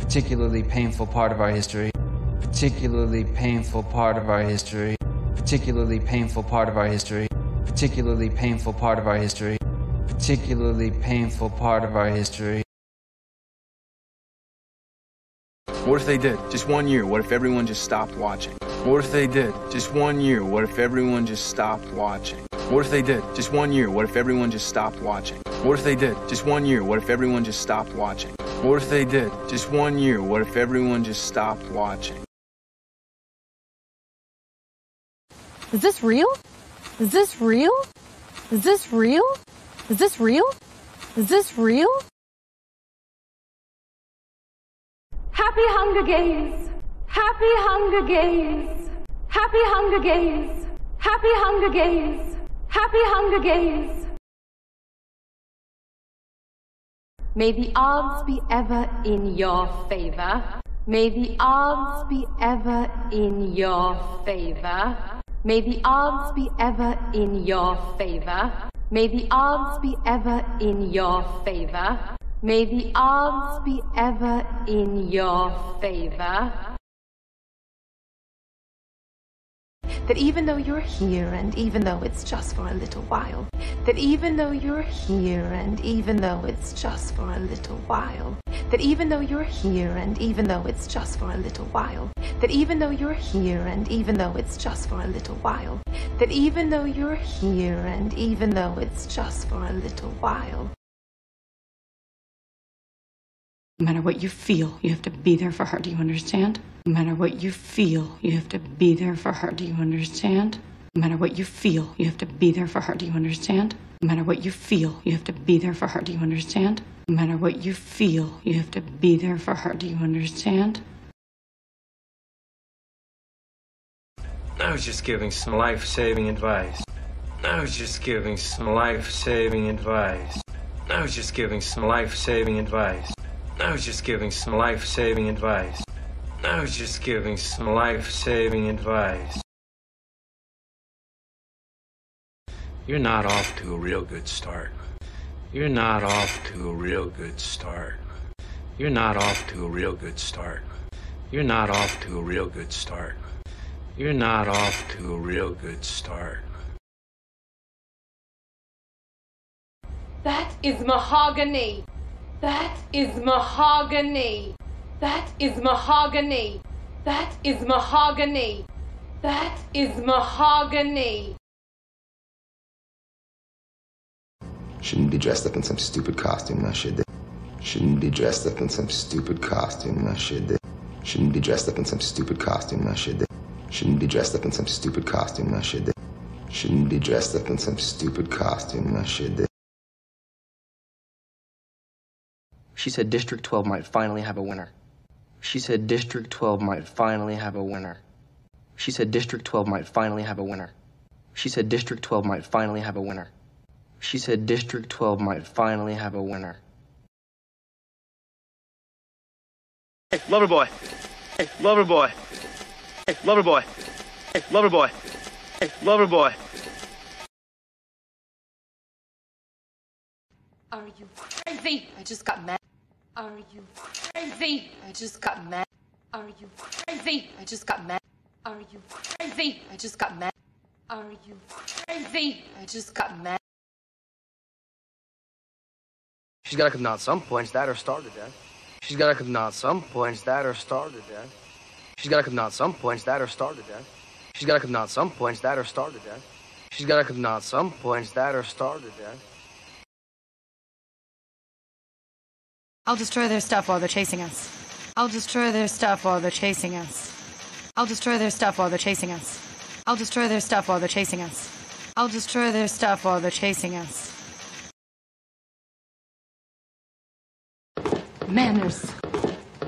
particularly painful part of our history, particularly painful part of our history, particularly painful part of our history, particularly painful part of our history, particularly painful part of our history. What if they did? Just 1 year. What if everyone just stopped watching? What if they did? Just 1 year. What if everyone just stopped watching? What if they did? Just 1 year. What if everyone just stopped watching? What if they did? Just 1 year. What if everyone just stopped watching? What if they did? Just 1 year. What if everyone just stopped watching? Is this real? Is this real? Is this real? Is this real? Is this real? Happy Hunger Games! Happy Hunger Games! Happy Hunger Games! Happy Hunger Games! Happy Hunger Games! May the odds be ever in your favor. May the odds be ever in your favor. May the odds be ever in your favor. May the odds be ever in your favor. May the odds be ever in your favor. That even though you're here, and even though it's just for a little while, that even though you're here, and even though it's just for a little while, that even though you're here, and even though it's just for a little while, that even though you're here, and even though it's just for a little while, that even though you're here, and even though it's just for a little while. No matter what you feel, you have to be there for her. Do you understand? No matter what you feel, you have to be there for her. Do you understand? No matter what you feel, you have to be there for her. Do you understand? No matter what you feel, you have to be there for her. Do you understand? No matter what you feel, you have to be there for her. Do you understand? I was just giving some life-saving advice. I was just giving some life-saving advice. I was just giving some life-saving advice. I was just giving some life-saving advice. I was just giving some life-saving advice. You're not off to a real good start. You're not off to a real good start. You're not off to a real good start. You're not off to a real good start. You're not off to a real good start. That is mahogany. That is mahogany. That is mahogany. That is mahogany. That is mahogany. Shouldn't be dressed up in some stupid costume, no shit. Shouldn't be dressed up in some stupid costume, no shit. Shouldn't be dressed up in some stupid costume, no shit. Shouldn't be dressed up in some stupid costume, no shit. Shouldn't be dressed up in some stupid costume, no shit. She said District 12 might finally have a winner. She said District 12 might finally have a winner. She said District 12 might finally have a winner. She said District 12 might finally have a winner. She said District 12 might finally have a winner. Hey, lover boy. Hey, lover boy. Hey, lover boy. Hey, lover boy. Hey, lover boy. Are you crazy? I just got mad. Are you crazy? I just got mad. Are you crazy? I just got mad. Are you crazy? I just got mad. Are you crazy? I just got mad. She's gotta come down at some points, that or starve to death. She's gotta come down at some points, that or starve to death. She's gotta come down at some points, that or starve to death. She's gotta come down at some points, that or starve to death. She's gotta come down at some points, that or starve to death. I'll destroy their stuff while they're chasing us. I'll destroy their stuff while they're chasing us. I'll destroy their stuff while they're chasing us. I'll destroy their stuff while they're chasing us. I'll destroy their stuff while they're chasing us. Manners.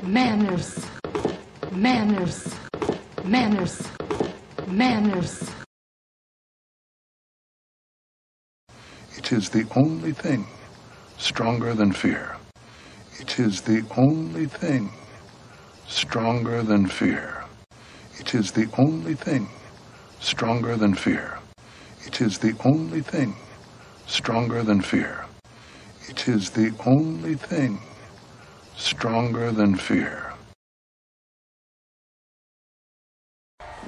Manners. Manners. Manners. Manners. It is the only thing stronger than fear. It is the only thing stronger than fear. It is the only thing stronger than fear. It is the only thing stronger than fear. It is the only thing stronger than fear.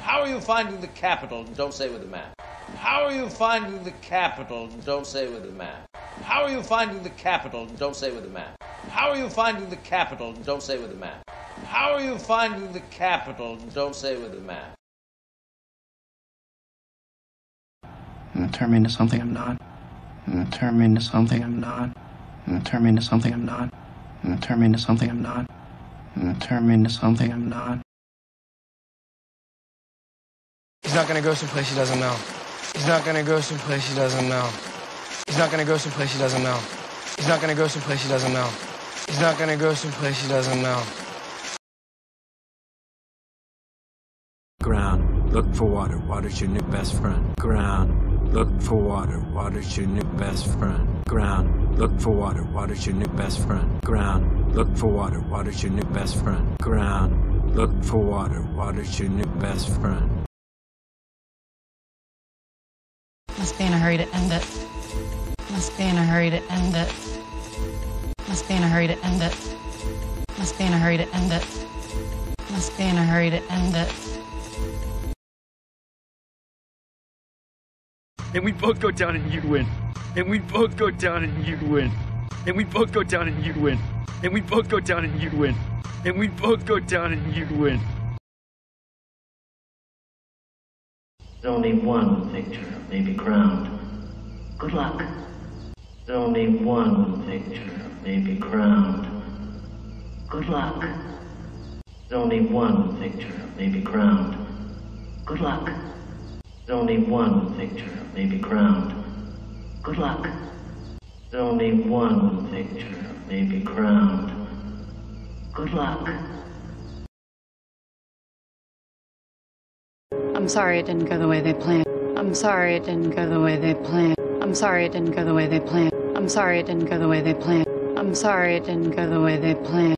How are you finding the capital? Don't say with the map. How are you finding the capital? Don't say with the map. How are you finding the capital? Don't say with the map. How are you finding the capital? Don't say with the map. How are you finding the capital? Don't say with the map. Turn me into something I'm not. Turn me into something I'm not. Turn me into something I'm not. Turn me into something I'm not. Turn me into something I'm not. He's not gonna go someplace he doesn't know. He's not gonna go someplace he doesn't know. He's not gonna go someplace he doesn't know. He's not gonna go someplace he doesn't know. He's not gonna go someplace he doesn't know. Ground, look for water. Water's your new best friend. Ground, look for water. Water's your new best friend. Ground, look for water. Water's your new best friend. Ground, look for water. Water's your new best friend. Ground, look for water. Water's your new best friend. Must be in a hurry to end it. Must be in a hurry to end it. Must be in a hurry to end it. Must be in a hurry to end it. Must be in a hurry to end it. And we both go down and you'd win. And we both go down and you'd win. And we both go down and you'd win. And we both go down and you'd win. And we both go down and you'd win. There's only one victor may be crowned. Good luck. There's only one victor may be crowned. Good luck. There's only one victor may be crowned. Good luck. There's only one victor may be crowned. Good luck. There's only one victor may be crowned. Good luck. I'm sorry it didn't go the way they planned. I'm sorry it didn't go the way they planned. I'm sorry it didn't go the way they planned. I'm sorry it didn't go the way they planned. I'm sorry it didn't go the way they planned.